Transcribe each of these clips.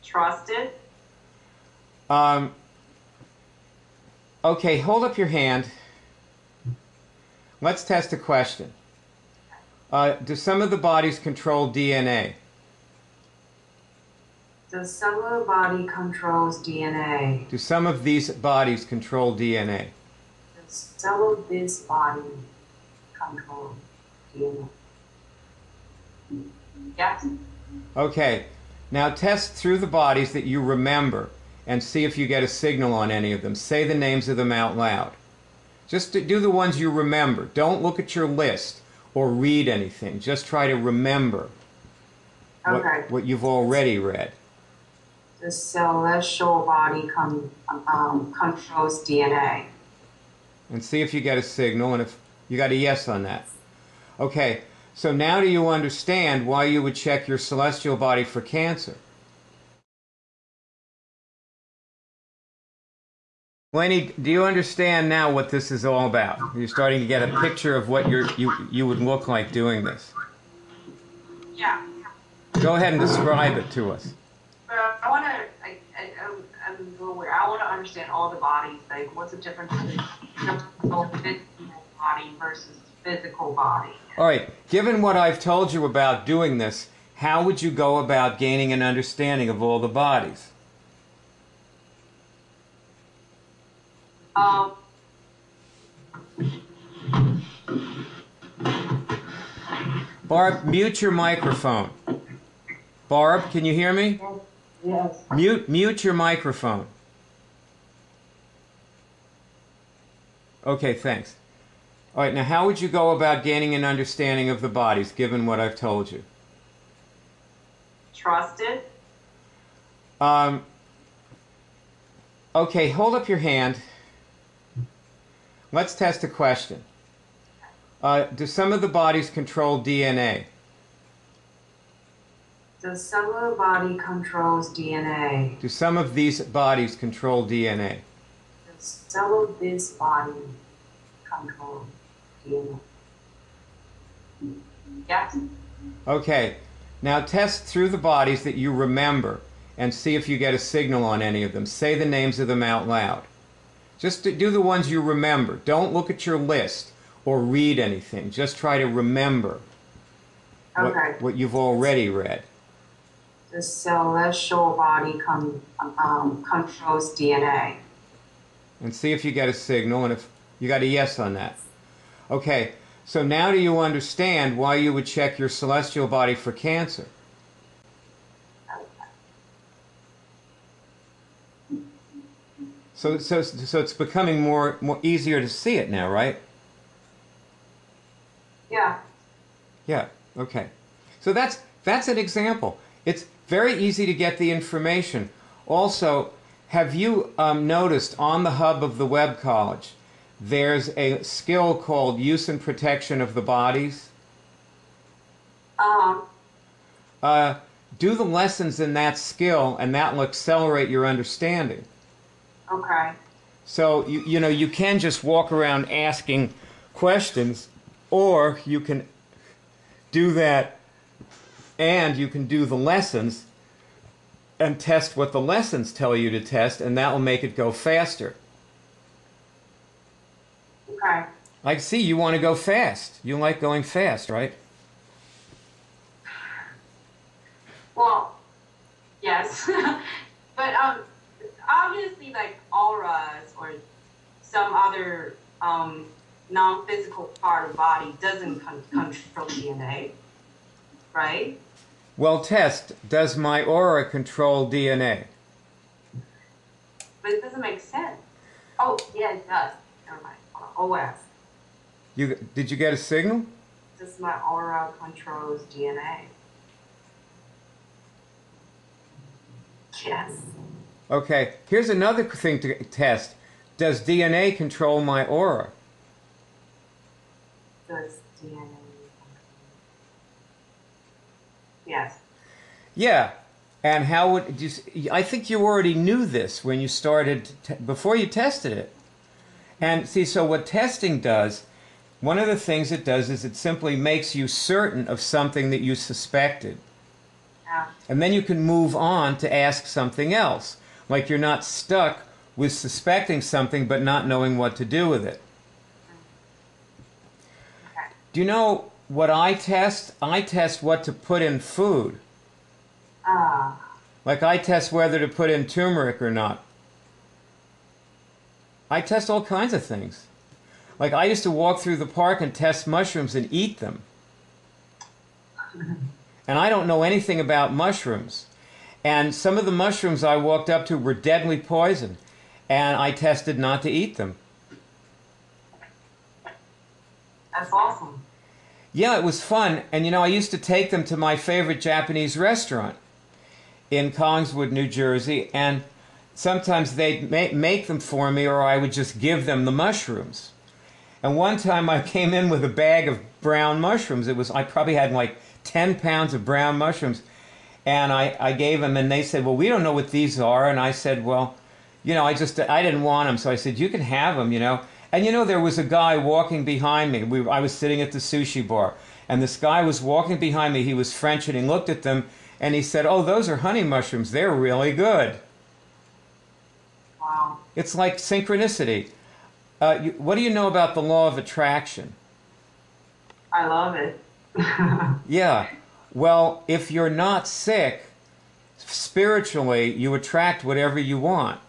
Trusted? Okay, hold up your hand. Let's test a question. Do some of the bodies control DNA? Does some of the body controls DNA? Do some of these bodies control DNA? Does some of this body control DNA? Yes. Okay, now test through the bodies that you remember and see if you get a signal on any of them. Say the names of them out loud. Just do the ones you remember. Don't look at your list or read anything. Just try to remember what you've already read. The celestial body controls DNA. And see if you get a signal, and if you got a yes on that. Okay, so now do you understand why you would check your celestial body for cancer? Lenny, do you understand now what this is all about? You're starting to get a picture of what you would look like doing this. Yeah. Go ahead and describe it to us. But I want to, I'm a little weird. I want to understand all the bodies. Like, what's the difference between physical body versus physical body? All right, given what I've told you about doing this, how would you go about gaining an understanding of all the bodies? Barb, mute your microphone. Barb, can you hear me? Yes. Mute your microphone. Okay, thanks. All right, now how would you go about gaining an understanding of the bodies, given what I've told you? Trusted? Okay, hold up your hand. Let's test a question. Do some of the bodies control DNA? Does some of the body controls DNA? Do some of these bodies control DNA? Does some of this body control DNA? Yes. Okay, now test through the bodies that you remember and see if you get a signal on any of them. Say the names of them out loud. Just do the ones you remember. Don't look at your list or read anything. Just try to remember what you've already read. The celestial body controls DNA. And see if you get a signal, and if you got a yes on that. Okay, so now do you understand why you would check your celestial body for cancer? So it's becoming more easier to see it now, right? Yeah. Yeah, okay. So that's an example. It's very easy to get the information. Also, have you noticed on the hub of the Web College, there's a skill called Use and Protection of the Bodies? Do the lessons in that skill, and that will accelerate your understanding. Okay. So, you know, you can just walk around asking questions, or you can do that and you can do the lessons and test what the lessons tell you to test, and that will make it go faster. Okay. I see you want to go fast. You like going fast, right? Well, yes. But obviously, like auras or some other non-physical part of the body doesn't control DNA, right? Well, test. Does my aura control DNA? But it doesn't make sense. Oh, yeah, it does. Never mind. OS. Did you get a signal? Does my aura controls DNA? Yes. Okay, here's another thing to test. Does DNA control my aura? Does DNA? Yes. Yeah, and how would you? I think you already knew this when you started before you tested it. And see, so what testing does, one of the things it does is it simply makes you certain of something that you suspected. Yeah. And then you can move on to ask something else. Like you're not stuck with suspecting something but not knowing what to do with it. Okay. Do you know what I test? I test what to put in food. Ah. Like I test whether to put in turmeric or not. I test all kinds of things. Like I used to walk through the park and test mushrooms and eat them. And I don't know anything about mushrooms. And some of the mushrooms I walked up to were deadly poison. And I tested not to eat them. That's awesome. Yeah, it was fun. And you know, I used to take them to my favorite Japanese restaurant in Collingswood, New Jersey. And sometimes they'd make them for me, or I would just give them the mushrooms. And one time I came in with a bag of brown mushrooms. I probably had like 10 pounds of brown mushrooms. And I gave them, and they said, well, we don't know what these are. And I said, well, you know, I didn't want them. So I said, you can have them, you know. And you know, there was a guy walking behind me. I was sitting at the sushi bar. And this guy was walking behind me. He was French, and he looked at them, and he said, oh, those are honey mushrooms. They're really good. Wow. It's like synchronicity. What do you know about the law of attraction? I love it. Yeah. Well, if you're not sick, spiritually, you attract whatever you want.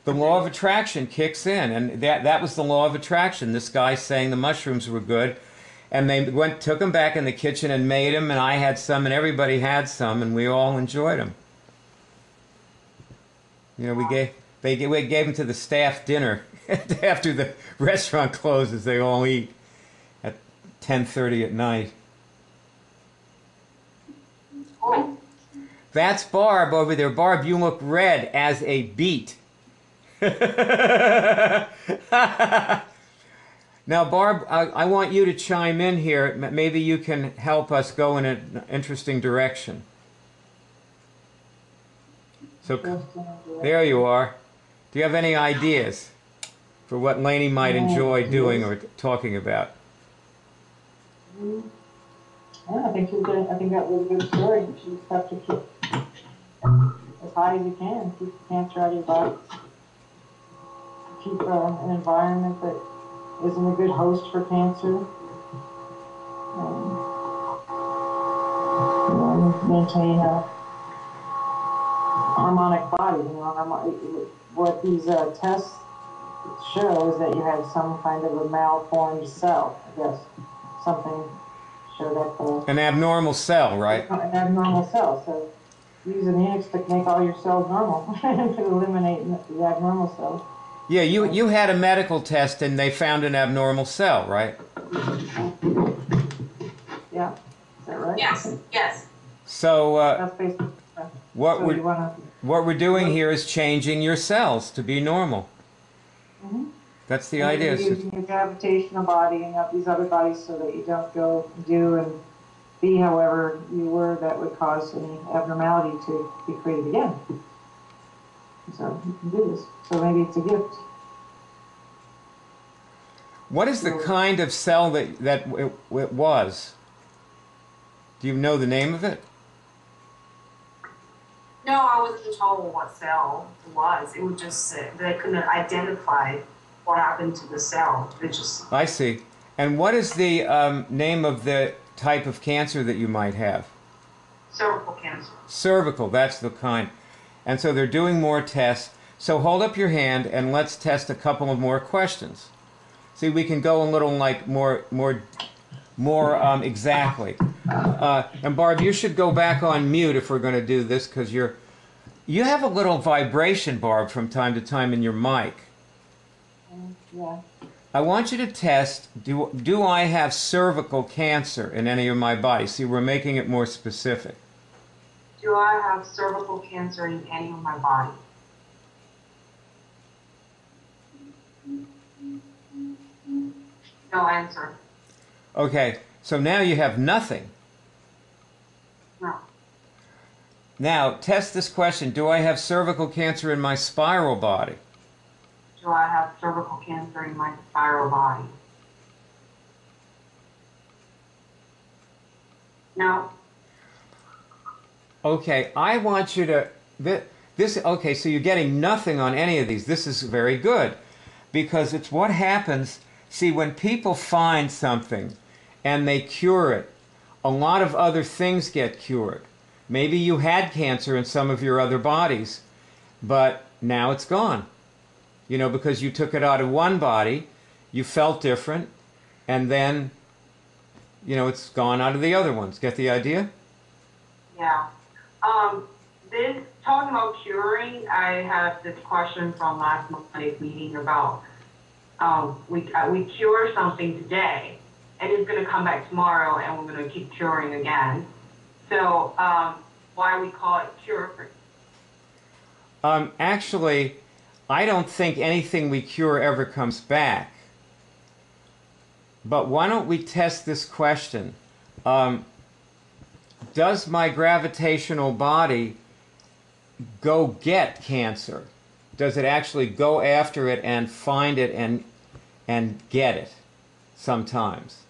The law of attraction kicks in, and that was the law of attraction. This guy saying the mushrooms were good, and they took them back in the kitchen and made them, and I had some, and everybody had some, and we all enjoyed them. You know, we gave them to the staff dinner after the restaurant closes. They all eat at 10:30 at night. Cool. That's Barb over there. Barb, you look red as a beet. Now, Barb, I want you to chime in here. Maybe you can help us go in an interesting direction. So, there you are. Do you have any ideas for what Lainey might enjoy doing or talking about? Yeah, I think that was a good story. You just have to keep as high as you can, keep the cancer out of your body. Keep an environment that isn't a good host for cancer. Maintain a harmonic body. What these tests show is that you have some kind of a malformed cell. I guess something showed up. An abnormal cell, right? An abnormal cell. So use IMMUNICS to make all your cells normal to eliminate the abnormal cells. Yeah, you had a medical test and they found an abnormal cell, right? Yeah, is that right? Yes. Yes. So That's basically what we're doing here is changing your cells to be normal. Mm-hmm. That's the and idea. you're using your gravitational body and not these other bodies so that you don't go do and be however you were that would cause any abnormality to be created again. So you can do this. So maybe it's a gift. What is the kind of cell that it was? Do you know the name of it? No, I wasn't told what cell it was. It would just say they couldn't identify what happened to the cell. It just. I see. And what is the name of the type of cancer that you might have? Cervical cancer. Cervical, that's the kind. And so they're doing more tests. So hold up your hand and let's test a couple of more questions. See, we can go a little like more exactly. And Barb, you should go back on mute if we're going to do this because you have a little vibration, Barb, from time to time in your mic. Yeah. I want you to test, do I have cervical cancer in any of my body? See, we're making it more specific. Do I have cervical cancer in any of my body? No answer. Okay, so now you have nothing. No. Now, test this question. Do I have cervical cancer in my spiral body? Do I have cervical cancer in my spiral body? No. Okay, I want you to okay, so you're getting nothing on any of these. This is very good because it's what happens. See, when people find something and they cure it, a lot of other things get cured. Maybe you had cancer in some of your other bodies, but now it's gone. You know, because you took it out of one body, you felt different, and then, you know, it's gone out of the other ones. Get the idea? Yeah. This talking about curing, I have this question from last Monday's meeting about we cure something today, and it's going to come back tomorrow, and we're going to keep curing again. So why we call it cure? Actually, I don't think anything we cure ever comes back. But why don't we test this question? Does my gravitational body go get cancer? Does it actually go after it and find it and get it sometimes?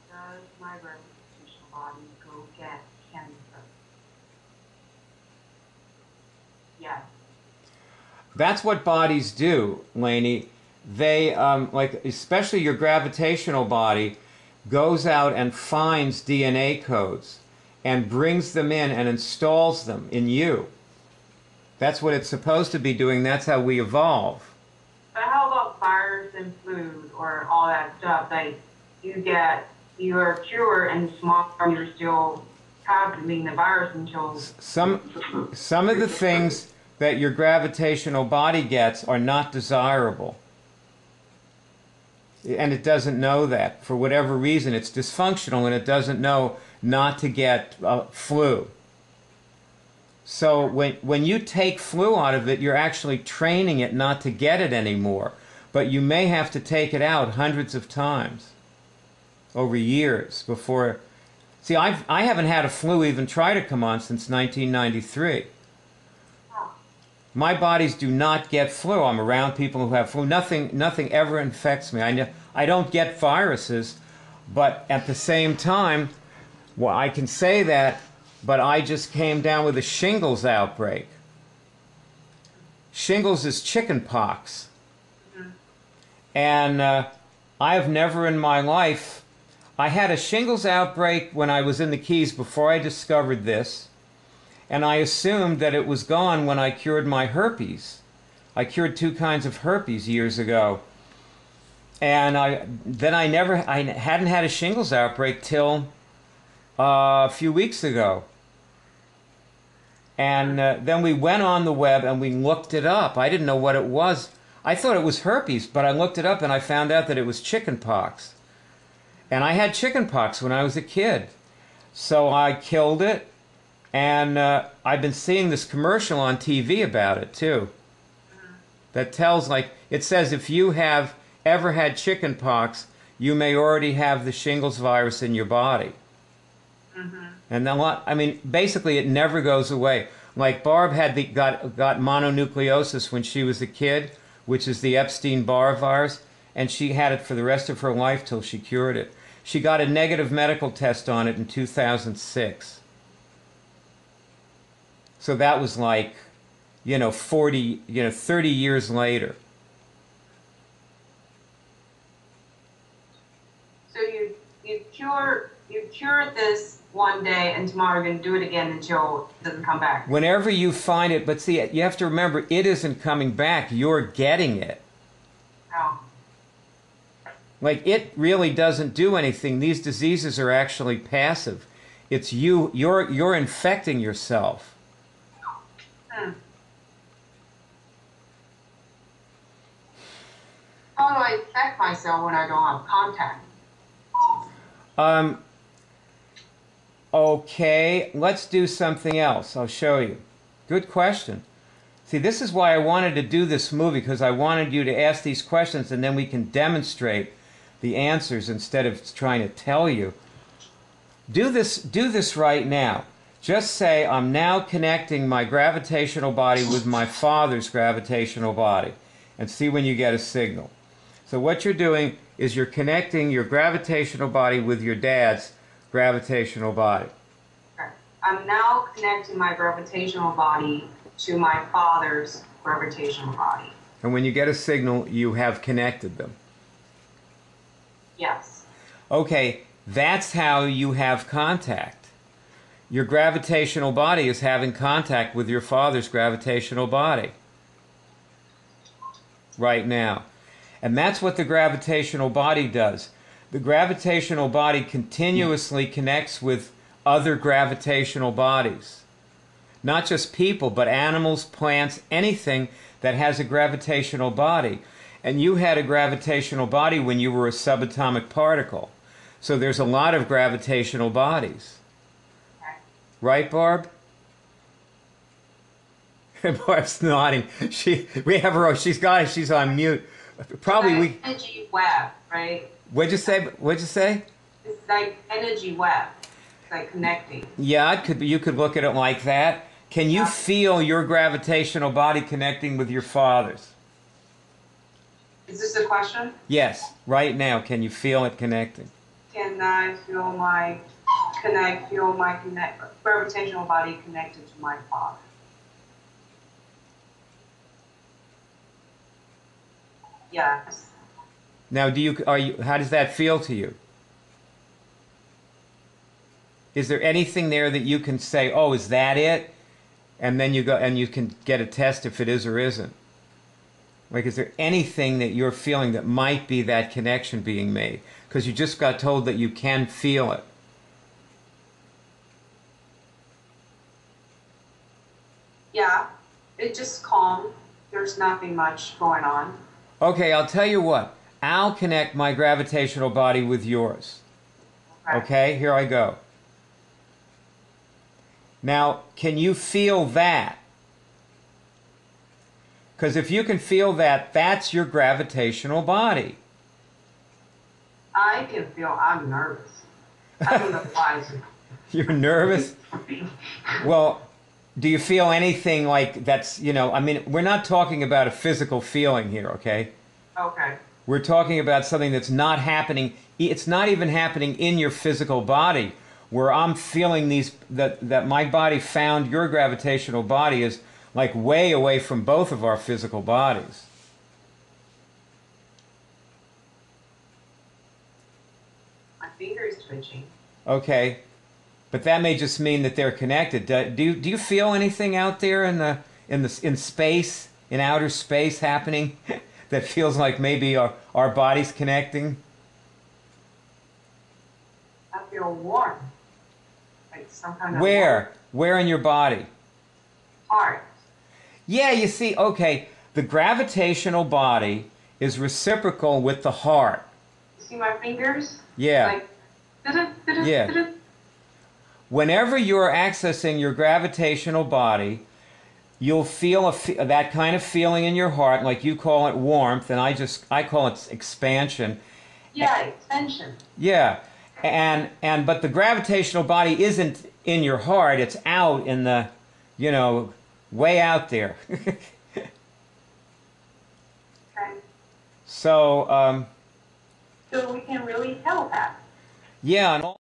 Does my gravitational body go get cancer? Yes. That's what bodies do, Lainey. They, like, especially your gravitational body, goes out and finds DNA codes and brings them in and installs them in you. That's what it's supposed to be doing. That's how we evolve. But how about virus and flu or all that stuff? Like you're cured and small, you're still having the virus until some of the things that your gravitational body gets are not desirable. And it doesn't know that. For whatever reason, it's dysfunctional and it doesn't know not to get flu. So when you take flu out of it, you're actually training it not to get it anymore. But you may have to take it out hundreds of times over years before. See, I haven't had a flu even try to come on since 1993. My bodies do not get flu. I'm around people who have flu. Nothing ever infects me. I don't get viruses, but at the same time, well, I can say that, but I just came down with a shingles outbreak. Shingles is chicken pox. And I have never in my life, I had a shingles outbreak when I was in the Keys before I discovered this. And I assumed that it was gone when I cured my herpes. I cured 2 kinds of herpes years ago. And I hadn't had a shingles outbreak till a few weeks ago. And then we went on the web and we looked it up. I didn't know what it was. I thought it was herpes, but I looked it up and I found out that it was chicken pox. And I had chicken pox when I was a kid. So I killed it. And I've been seeing this commercial on TV about it, too. That tells, like, it says if you have ever had chicken pox, you may already have the shingles virus in your body. And then, I mean, basically it never goes away. Like Barb had got mononucleosis when she was a kid, which is the Epstein-Barr virus, and she had it for the rest of her life till she cured it. She got a negative medical test on it in 2006. So that was like, 30 years later. So you cure this one day and tomorrow you're going to do it again until it doesn't come back. Whenever you find it, but see, you have to remember, it isn't coming back. You're getting it. Oh. Like, it really doesn't do anything. These diseases are actually passive. It's you're infecting yourself. How do I infect myself when I don't have contact? Okay, let's do something else. I'll show you. Good question. See, this is why I wanted to do this movie, because I wanted you to ask these questions and then we can demonstrate the answers instead of trying to tell you. Do this right now. Just say, I'm now connecting my gravitational body with my father's gravitational body, and see when you get a signal. So what you're doing is you're connecting your gravitational body with your dad's, gravitational body. Okay. I'm now connecting my gravitational body to my father's gravitational body. And when you get a signal, you have connected them. Yes. Okay, that's how you have contact. Your gravitational body is having contact with your father's gravitational body right now. And that's what the gravitational body does. The gravitational body continuously connects with other gravitational bodies. Not just people, but animals, plants, anything that has a gravitational body. And you had a gravitational body when you were a subatomic particle. So there's a lot of gravitational bodies. Okay. Right, Barb? Barb's nodding. We have her. She's on mute. Probably we. Energy web, right? What'd you say? What'd you say? It's like energy web. It's like connecting. Yeah, it could be. You could look at it like that. Can you feel your gravitational body connecting with your father's? Is this a question? Yes, right now. Can you feel it connecting? Can I feel my gravitational body connected to my father? Yes. Now, how does that feel to you? Is there anything there that you can say, oh, is that it? And then you go and you can get a test if it is or isn't. Like, is there anything that you're feeling that might be that connection being made? Because you just got told that you can feel it. Yeah, it just calm. There's nothing much going on. Okay, I'll tell you what. I'll connect my gravitational body with yours. Okay, here I go. Now, can you feel that? Because if you can feel that, that's your gravitational body. I can feel I'm nervous. I don't know why. You're nervous? Well, do you feel anything like that's, I mean, we're not talking about a physical feeling here, okay? Okay. We're talking about something that's not happening. It's not even happening in your physical body, where I'm feeling that my body found your gravitational body is like way away from both of our physical bodies. My finger is twitching. Okay, but that may just mean that they're connected. Do you feel anything out there in space, in outer space, happening that feels like maybe our bodies connecting? I feel warm. Like some kind of Where? Where in your body? heart. Yeah, you see, okay, the gravitational body is reciprocal with the heart. You see my fingers? Yeah. Like, Yeah. Whenever you're accessing your gravitational body, you'll feel that kind of feeling in your heart, like you call it warmth, and I call it expansion. Yeah, extension. Yeah, but the gravitational body isn't in your heart; it's out in the, way out there. Okay. So So we can really tell that. yeah, and all